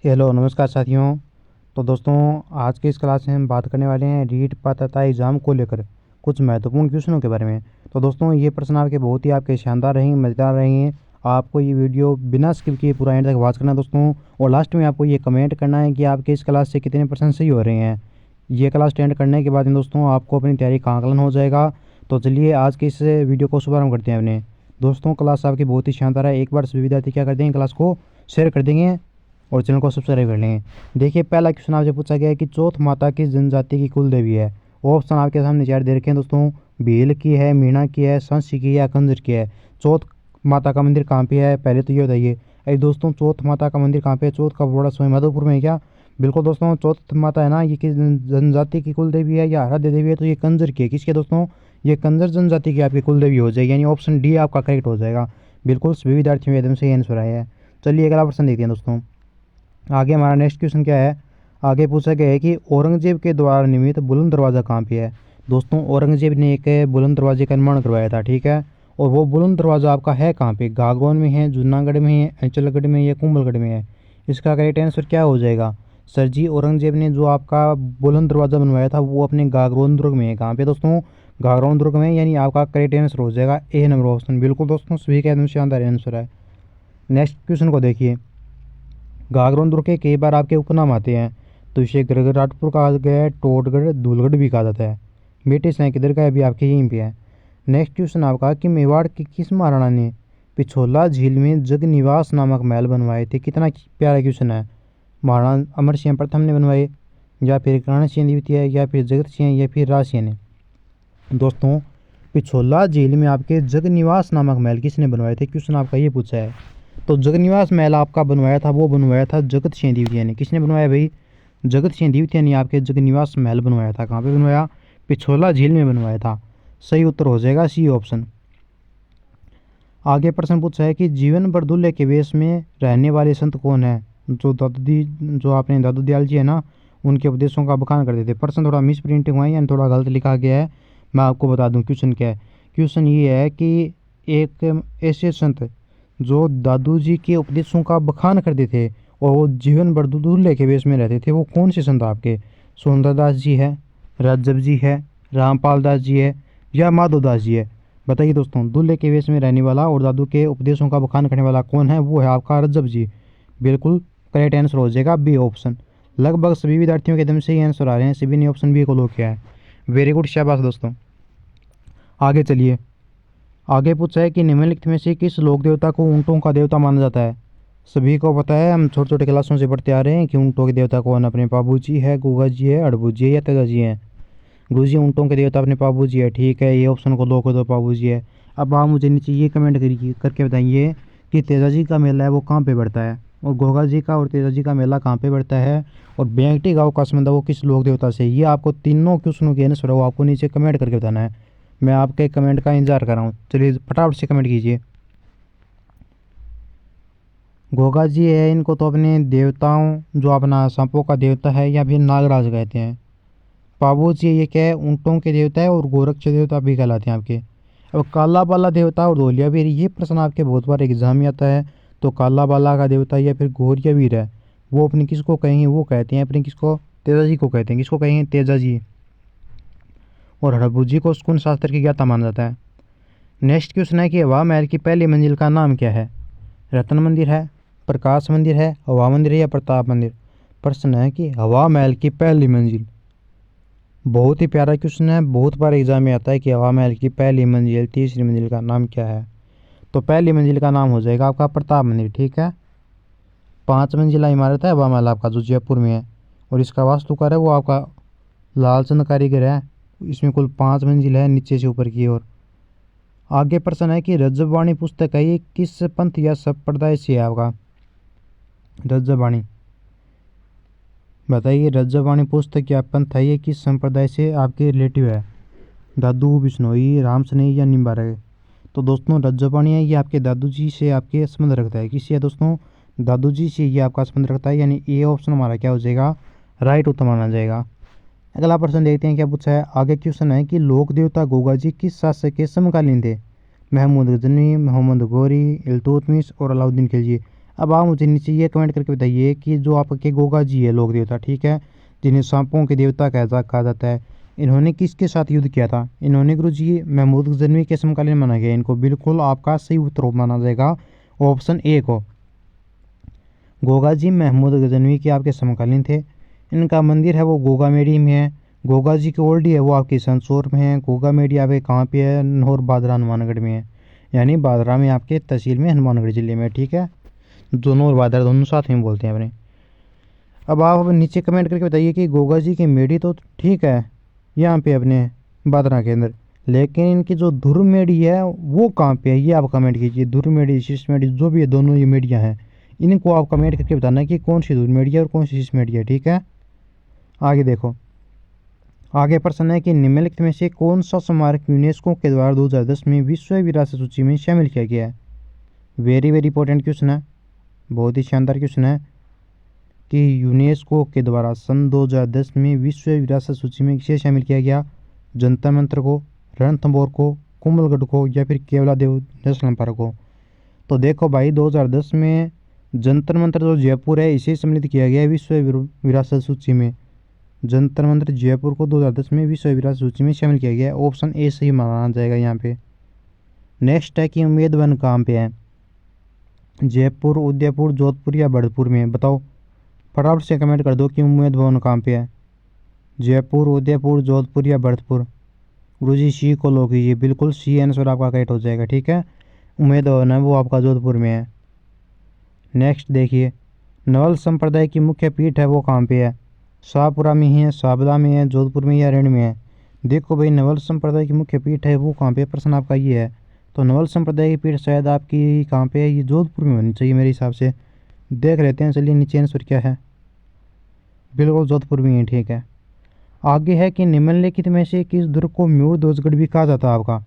Hello नमस्कार साथियों। तो दोस्तों, आज के इस क्लास में हम बात करने वाले हैं रीट पात्रता एग्ज़ाम को लेकर कुछ महत्वपूर्ण क्वेश्चनों के बारे में। तो दोस्तों, ये प्रश्न आपके बहुत ही आपके शानदार रहेंगे, मज़ेदार रहेंगे। आपको ये वीडियो बिना स्किप किए पूरा एंड तक वॉच करना है दोस्तों, और लास्ट में आपको ये कमेंट करना है कि आपके इस क्लास से कितने % सही हो रहे हैं। ये क्लास अटेंड करने के बाद में दोस्तों आपको अपनी तैयारी का आकलन हो जाएगा। तो चलिए आज के इस वीडियो को शुभारंभ करते हैं अपने। दोस्तों, क्लास आपकी बहुत ही शानदार है। एक बार सभी विद्यार्थी क्या कर देंगे, क्लास को शेयर कर देंगे और चैनल को सब्सक्राइब कर लेंगे। देखिए, पहला क्वेश्चन आपसे पूछा गया है कि चौथ माता किस जनजाति की कुल देवी है। ऑप्शन आपके सामने चार दे रखे हैं दोस्तों। भील की है, मीणा की है, सांसी की है या कंजर की है। चौथ माता का मंदिर कहाँ पे है, पहले तो ये बताइए। अरे दोस्तों, चौथ माता का मंदिर कहाँ पे है? चौथ का बड़ा स्वामी माधोपुर में है क्या? बिल्कुल दोस्तों, चौथ माता है ना, ये किस जनजाति की कुल देवी है या आराध्य देवी है? तो ये कंजर की है। किसके दोस्तों? ये कंजर जनजाति की आपकी कुल देवी हो जाएगी, यानी ऑप्शन डी आपका करेक्ट हो जाएगा। बिल्कुल सभी विद्यार्थियों एकदम से आंसर आया है। चलिए अगला प्रश्न देखते हैं दोस्तों। आगे हमारा नेक्स्ट क्वेश्चन क्या है। आगे पूछा गया है कि औरंगजेब के द्वारा निर्मित बुलंद दरवाज़ा कहाँ पे है। दोस्तों, औरंगजेब ने एक बुलंद दरवाजे का निर्माण करवाया था, ठीक है। और वो बुलंद दरवाज़ा आपका है कहाँ पे? गागरोन में है, जूनागढ़ में है, अंचलगढ़ में या कुंभलगढ़ में है। इसका करेक्ट आंसर क्या हो जाएगा? सर जी, औरंगजेब ने जो आपका बुलंद दरवाज़ा बनवाया था वो अपने गागरोन दुर्ग में है। कहाँ पे दोस्तों? गागरोन दुर्ग में, यानी आपका करेक्ट आंसर हो जाएगा ए नंबर ऑप्शन। बिल्कुल दोस्तों, सभी का एकदम शानदार आंसर है। नेक्स्ट क्वेश्चन को देखिए। गागरोन दुर्ग के कई बार आपके उपनाम आते हैं। तो इसे गड़गड़ाटपुर कहा गया है, टोटगढ़, धूलगढ़ भी कहा जाता है। बेटे से किधर का है? अभी आपके यहीं पे है। नेक्स्ट क्वेश्चन आपका कि मेवाड़ की किस महाराणा ने पिछोला झील में जगनिवास नामक महल बनवाए थे? कितना प्यारा क्वेश्चन है। महाराणा अमर सिंह प्रथम ने बनवाए, या फिर कर्ण सिंह द्वितीय, या फिर जगत सिंह, या फिर राज सिंह ने? दोस्तों, पिछोला झील में आपके जगनिवास नामक महल किसने बनवाए थे? क्वेश्चन आपका ये पूछा है। तो जगनिवास महल आपका बनवाया था, वो बनवाया था जगत सिंह द्वितीय ने। किसने बनवाया भाई? जगत सिंह द्वितीय ने आपके जगनिवास महल बनवाया था। कहाँ पे बनवाया? पिछोला झील में बनवाया था। सही उत्तर हो जाएगा सी ऑप्शन। आगे प्रश्न पूछा है कि जीवन भर दूल्हे के वेश में रहने वाले संत कौन है? जो आपने दादू दयाल जी है ना, उनके उपदेशों का बखान करते थे। प्रश्न थोड़ा मिस प्रिंटिंग हुआ है, यानी थोड़ा गलत लिखा गया है। मैं आपको बता दूं क्वेश्चन क्या है। क्वेश्चन ये है कि एक ऐसे संत जो दादू जी के उपदेशों का बखान करते थे और वो जीवन भर दूल्हे के वेश में रहते थे, वो कौन से संत आपके? सुंदरदास जी है, राजब जी है, रामपाल दास जी है, या माधव दास जी है? बताइए दोस्तों, दूल्हे के वेश में रहने वाला और दादू के उपदेशों का बखान करने वाला कौन है? वो है आपका रज्जब जी। बिल्कुल करेक्ट आंसर हो जाएगा बी ऑप्शन। लगभग सभी विद्यार्थियों के एकदम सही आंसर आ रहे हैं, सभी ने ऑप्शन बी को लॉक किया है। वेरी गुड, शाबाश दोस्तों। आगे चलिए। आगे पूछा है कि निम्नलिखित में से किस लोक देवता को ऊँटों का देवता माना जाता है? सभी को पता है, हम छोटे छोटे क्लासों से पढ़ते आ रहे हैं कि ऊँटों के देवता कौन? अपने बाबू जी है, गुगा जी है, अड़बू जी है, या तेजा जी है? गुरु जी, ऊँटों के देवता अपने बाबू जी है, ठीक है, ये ऑप्शन को लॉक कर दो, बाबू जी है। अब आप मुझे नीचे ये कमेंट करिए, करके बताइए कि तेजा जी का मेला है वो कहाँ पे बढ़ता है, और गोगा जी का और तेजा जी का मेला कहाँ पे बढ़ता है, और बेंगटी गाँव का संबंध है वो किस लोक देवता से? ये आपको तीनों क्वेश्चनों के आंसर वो आपको नीचे कमेंट करके बताना है। मैं आपके कमेंट का इंतजार कर रहा हूँ। चलिए फटाफट से कमेंट कीजिए। गोगा जी है, इनको तो अपने देवताओं, जो अपना सांपों का देवता है या फिर नागराज कहते हैं। पाबू जी ये क्या है? ऊँटों के देवता है और गोरक्ष देवता भी कहलाते हैं आपके। अब काला बाला देवता और धोलिया वीर, ये प्रश्न आपके बहुत बार एग्जाम में आता है। तो काला बाला का देवता या फिर गोरिया वीर है, वो अपने किसको कहेंगे? वो कहते हैं अपने किसको? तेजा जी को कहते हैं। किसको कहेंगे? तेजा जी। और हड़बू जी को स्कून शास्त्र की ज्ञाता माना जाता है। नेक्स्ट क्वेश्चन है कि हवा महल की पहली मंजिल का नाम क्या है? रत्न मंदिर है, प्रकाश मंदिर है, हवा मंदिर है, या प्रताप मंदिर? प्रश्न है कि हवा महल की पहली मंजिल। बहुत ही प्यारा क्वेश्चन है, बहुत बार एग्जाम में आता है कि हवा महल की पहली मंजिल, तीसरी मंजिल का नाम क्या है? तो पहली मंजिल का नाम हो जाएगा आपका प्रताप मंदिर, ठीक है। 5 मंजिला इमारत है हवा महल आपका, जो जयपुर में है, और इसका वास्तुकार है वो आपका लालचंद कारीगर है। इसमें कुल 5 मंजिल है, नीचे से ऊपर की ओर। आगे प्रश्न है कि रज्जबवाणी पुस्तक है, ये किस पंथ या संप्रदाय से है आपका? रज्जबवाणी, बताइए, रज्जबवाणी पुस्तक या पंथ है, ये किस संप्रदाय से आपके रिलेटिव है? दादू, बिश्नोई, राम सनेही, या निम्बारक? तो दोस्तों, रज्जबवाणी है ये आपके दादू जी से आपके संबंध रखता है। किससे है दोस्तों? दादू जी से ये आपका संबंध रखता है, यानी ए ऑप्शन हमारा क्या हो जाएगा? राइट उत्तर माना जाएगा। अगला प्रश्न देखते हैं क्या पूछा है। आगे क्वेश्चन है कि लोक देवता गोगा जी किस शासक के समकालीन थे? महमूद गजनी, मोहम्मद गौरी, इल्तुतमिश और अलाउद्दीन खिलजी? अब आप मुझे नीचे ये कमेंट करके बताइए कि जो आपके गोगा जी है लोक देवता, ठीक है, जिन्हें सांपों के देवता कहा जाता है, इन्होंने किसके साथ युद्ध किया था? इन्होंने गुरुजी महमूद गजनवी के समकालीन माना गया। इनको बिल्कुल आपका सही उत्तर माना जाएगा ऑप्शन ए को। गोगा जी महमूद गजनवी के आपके समकालीन थे। इनका मंदिर है वो गोगा मेडी में है। गोगा जी की ओल्डी है वो आपकी संसोर में है। गोगा मेडी आपके कहाँ पे है? नौर बादरा हनुमानगढ़ में है, यानी बादरा में आपके तहसील में हनुमानगढ़ जिले में, ठीक है। दोनों और बादरा दोनों साथ में बोलते हैं अपने। अब आप नीचे कमेंट करके बताइए कि गोगा जी की मेडी तो ठीक है यहाँ पे अपने बादरा के अंदर, लेकिन इनकी जो ध्रुव मेडी है वो कहाँ पे है? ये आप कमेंट कीजिए। ध्रुव मेडी शीश मेडी जो भी है, दोनों ये मेडियाँ हैं, इनको आप कमेंट करके बताना है कि कौन सी ध्रुव मेडी है और कौन सी शीश मेडी है, ठीक है। आगे देखो, आगे प्रश्न है कि निम्नलिखित में से कौन सा स्मारक यूनेस्को के द्वारा 2010 में विश्व विरासत सूची में शामिल किया गया है? वेरी वेरी इंपॉर्टेंट क्वेश्चन है, बहुत ही शानदार क्वेश्चन है कि यूनेस्को के द्वारा सन 2010 में विश्व विरासत सूची में किसे शामिल किया गया? जंतर मंतर को, रणथंभौर को, कुंभलगढ़ को, या फिर केवलादेव नेशनल पार्क को? तो देखो भाई, 2010 में जंतर मंतर जो जयपुर है इसे सम्मिलित किया गया है विश्व विरासत सूची में। जंतर मंतर जयपुर को 2010 में विश्व विरासत सूची में शामिल किया गया है। ऑप्शन ए सही माना जाएगा यहाँ पे। नेक्स्ट है कि उम्मेद वन कहाँ पे है? जयपुर, उदयपुर, जोधपुर या भरतपुर में? बताओ, फटाफट से कमेंट कर दो कि उम्मेद भवन कहाँ पे है। जयपुर, उदयपुर, जोधपुर या भरतपुर? गुरुजी सी को लो कीजिए, बिल्कुल सी आंसर आपका करेक्ट हो जाएगा, ठीक है। उम्मेद भवन है वो आपका जोधपुर में है। नेक्स्ट देखिए, नवल संप्रदाय की मुख्य पीठ है वो कहाँ पे है? शाहपुरा में है, शाहबला में है, जोधपुर में या ऋण में है? देखो भाई, नवल संप्रदाय की मुख्य पीठ है वो कहाँ पे? प्रश्न आपका ये है, तो नवल संप्रदाय की पीठ शायद आपकी कहाँ पे है? ये जोधपुर में होनी चाहिए मेरे हिसाब से। देख लेते हैं, चलिए नीचे आंसर क्या है। बिल्कुल जोधपुर में ही, ठीक है। आगे है कि निम्नलिखित में से किस दुर्ग को म्यूर ध्वजगढ़ भी कहा जाता है आपका?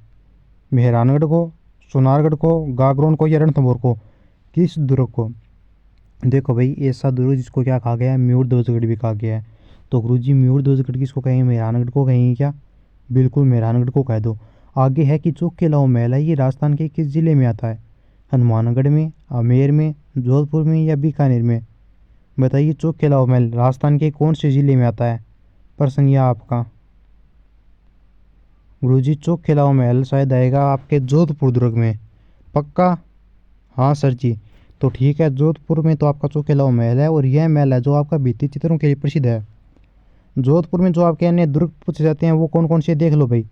मेहरानगढ़ को, सोनारगढ़ को, गागरोन को या रणथंभौर को? किस दुर्ग को? देखो भाई, ऐसा दुर्ग जिसको क्या कहा गया है? म्यूर ध्वजगढ़ भी कहा गया है। तो गुरुजी म्यूर ध्वजगढ़ किसको कहेंगे? मेहरानगढ़ को कहेंगे क्या? बिल्कुल मेहरानगढ़ को कह दो। आगे है कि चौक के लाओ महल है ये राजस्थान के किस जिले में आता है? हनुमानगढ़ में, आमेर में, जोधपुर में या बीकानेर में? बताइए, चौक के लाओ महल राजस्थान के कौन से जिले में आता है? प्रश्न यह आपका। गुरुजी चौक के लाओ महल शायद आएगा आपके जोधपुर दुर्ग में, पक्का? हाँ सर जी, तो ठीक है, जोधपुर में तो आपका चौक के लाओ महल है, और यह महल है जो आपका भित्ति चित्रों के लिए प्रसिद्ध है। जोधपुर में जो आपके अन्य दुर्ग पूछे जाते हैं वो कौन कौन से देख लो भाई।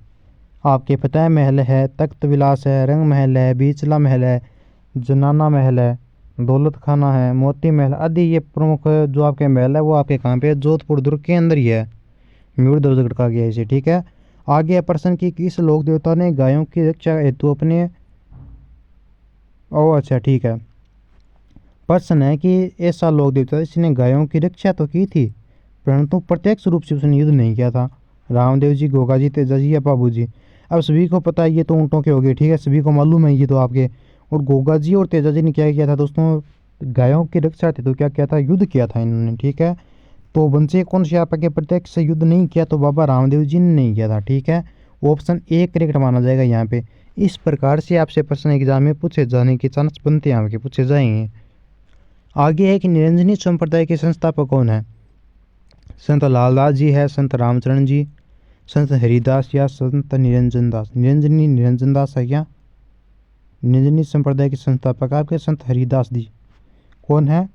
आपके फतेह महल है, तख्त विलास है, रंग महल है, बीचला महल है, जनाना महल है, दौलत खाना है, मोती महल आदि। ये प्रमुख जो आपके महल है वो आपके कहाँ पे? जोधपुर दुर्ग के अंदर ही है। म्यूर ध्वजगढ़ कहा गया इसे, ठीक है। आगे है प्रश्न की किस लोक देवता ने गायों की रक्षा हेतु अपने अच्छा ठीक है। प्रश्न है कि ऐसा लोक देवता जिसने गायों की रक्षा तो की थी, परंतु प्रत्यक्ष रूप से उसने युद्ध नहीं किया था। रामदेव जी, गोगा जी, तेजा जी या बाबू जी? अब सभी को पता है ये तो ऊँटों के हो गए, ठीक है, सभी को मालूम है ये तो आपके। और गोगा जी और तेजा जी ने क्या किया था दोस्तों? गायों की रक्षा थी तो क्या किया था? युद्ध किया था इन्होंने, ठीक है। तो बंसे कौन से आपके प्रत्यक्ष से युद्ध नहीं किया? तो बाबा रामदेव जी ने नहीं किया था, ठीक है। ऑप्शन ए करेक्ट माना जाएगा यहाँ पे। इस प्रकार से आपसे प्रश्न एग्जाम में पूछे जाने के चांस बनते हैं, आपके पूछे जाएंगे। आगे है कि निरंजनी संप्रदाय के संस्थापक कौन है? संत लालदास जी है, संत रामचरण जी, संत हरिदास या संत निरंजन दास? निरंजन दास है क्या? निरंजनी संप्रदाय के संस्थापक आपके संत हरिदास जी। कौन है?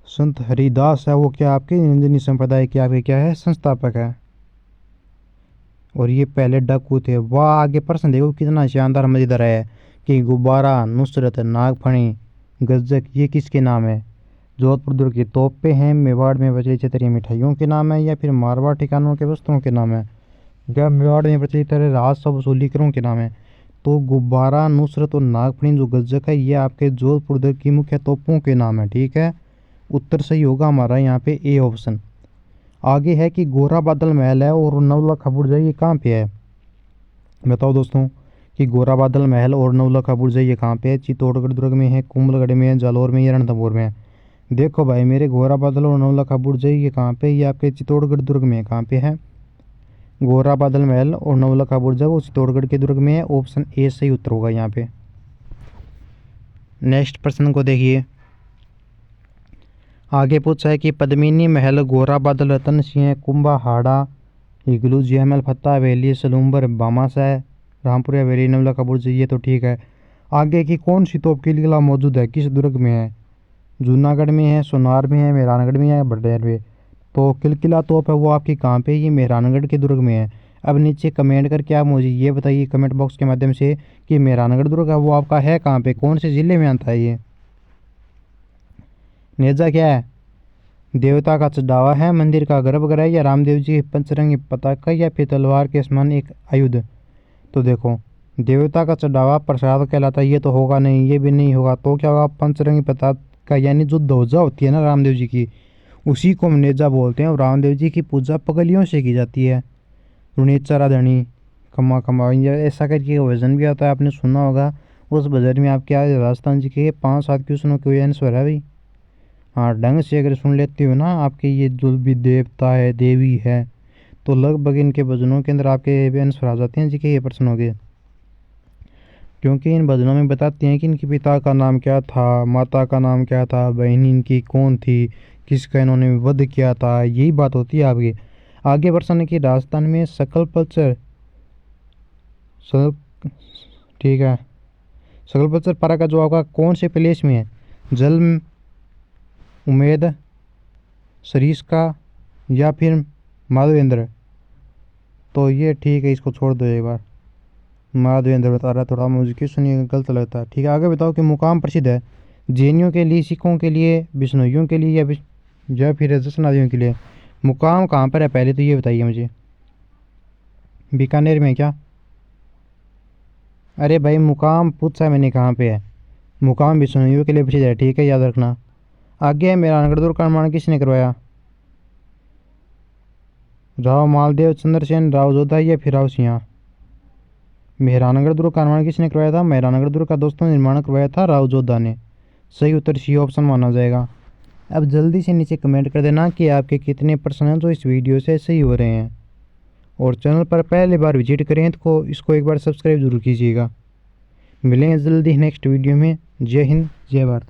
संत हरिदास है वो क्या आपके निरंजनी संप्रदाय के आपके क्या है? संस्थापक है। और ये पहले डाकू थे। वाह, आगे प्रश्न देखो कितना शानदार मजेदार है कि गुब्बारा, नुसरत, नागफणी, गज्जक ये किसके नाम है? जोधपुर दुर्ग की तोपें हैं, मेवाड़ में प्रचलित क्षेत्रीय मिठाइयों के नाम है, या फिर मारवाड़ ठिकानों के वस्त्रों के नाम है, या मेवाड़ में प्रचलित राजस्व वसूलीकरों के नाम है? तो गुब्बारा, नुसरत और नागफणी जो गज्जक है ये आपके जोधपुर दुर्ग की मुख्य तोपों के नाम है, ठीक है। उत्तर सही होगा हमारा यहाँ पे ए ऑप्शन। आगे है कि गोरा बादल महल है और नवलखा बुर्ज ये कहाँ पे है? बताओ दोस्तों कि गोरा बादल महल और नवलखा बुर्ज ये कहाँ पे है? चित्तौड़गढ़ दुर्ग में है, कुंभलगढ़ में है, जालौर में या रणथंभौर में है? देखो भाई मेरे, गोरा बादल और नवलखा बुर्ज ये कहाँ पे? ये आपके चित्तौड़गढ़ दुर्ग में कहाँ पे है? गोरा बादल महल और नवलखा बुर्ज वो चित्तौड़गढ़ के दुर्ग में है। ऑप्शन ए सही उत्तर होगा यहाँ पे। नेक्स्ट प्रश्न को देखिए, आगे पूछा है कि पद्मिनी महल, गोरा बादल, रतन सिंह, कुंभा हाड़ा, इग्लू, जयमल, फत्ता हवेली, सलूम्बर, बामाशाह, रामपुर हवेली, नवला का बुर्ज। ये तो ठीक है। आगे की कौन सी तोप की किला मौजूद है, किस दुर्ग में है? जूनागढ़ में है, सोनार में है, मेहरानगढ़ में है, बड़ैर में। तो किलकिला तोप है वो आपकी कहाँ पे? ये मेहरानगढ़ के दुर्ग में है। अब नीचे कमेंट करके आप मुझे ये बताइए कमेंट बॉक्स के माध्यम से कि मेहरानगढ़ दुर्ग है वो आपका है कहाँ पे, कौन से जिले में आता है ये? नेजा क्या है? देवता का चढ़ावा है, मंदिर का गर्भगृह, या रामदेव जी की पंचरंगी पताका, या फिर तलवार के समान एक आयुध? तो देखो, देवता का चढ़ावा प्रसाद कहलाता है, ये तो होगा नहीं, ये भी नहीं होगा। तो क्या होगा? पंचरंगी पताका, यानी जो ध्वजा होती है ना रामदेव जी की, उसी को हम नेजा बोलते हैं। और रामदेव जी की पूजा पगलियों से की जाती है। रुणेचा राधणी खम्मा खम्मा, ये ऐसा करके भजन भी आता है, आपने सुना होगा। उस भजन में आप क्या राजस्थान जी के 5-7 क्वेश्चनों के आंसर है भाई। हाँ, ढंग से अगर सुन लेते हो ना, आपके ये जो भी देवता है, देवी है, तो लगभग इनके भजनों के अंदर आपके भी आंसर आ जाते हैं जी के ये प्रश्न हो गए। क्योंकि इन भजनों में बताते हैं कि इनके पिता का नाम क्या था, माता का नाम क्या था, बहन इनकी कौन थी, किसका इन्होंने वध किया था, यही बात होती है आपकी। आगे प्रश्न है कि राजस्थान में सकलपचर ठीक है, सकलपचर पारा का जो आपका कौन से प्लेस में है? जल, उमेद, सरीस का, या फिर माधवेंद्र? तो ये ठीक है, इसको छोड़ दो एक बार। माधवेंद्र बता रहा है, थोड़ा मुझे क्यों सुनिए गलत लगता है। ठीक है, आगे बताओ कि मुकाम प्रसिद्ध है जैनियों के लिए, सिखों के लिए, बिश्नोइयों के लिए, या फिर रजसनादियों के लिए? मुकाम कहाँ पर है पहले तो ये बताइए मुझे। बीकानेर में क्या? अरे भाई, मुकाम पूछा मैंने कहाँ पे है। मुकाम बिश्नोइयों के लिए प्रसिद्ध है, ठीक है, याद रखना। आगे है मेहरानगढ़ दुर्ग का निर्माण किसने करवाया? राव मालदेव, चंद्रसेन, राव जोधा, या फिर राव सिंह? मेहरानगढ़ दुर्ग का निर्माण किसने करवाया था? मेहरानगढ़ दुर्ग का दोस्तों निर्माण करवाया था राव जोधा ने। सही उत्तर सी ऑप्शन माना जाएगा। अब जल्दी से नीचे कमेंट कर देना कि आपके कितने प्रश्न हैं जो इस वीडियो से सही हो रहे हैं। और चैनल पर पहली बार विजिट करें तो इसको एक बार सब्सक्राइब जरूर कीजिएगा। मिलेंगे जल्दी नेक्स्ट वीडियो में। जय हिंद, जय भारत।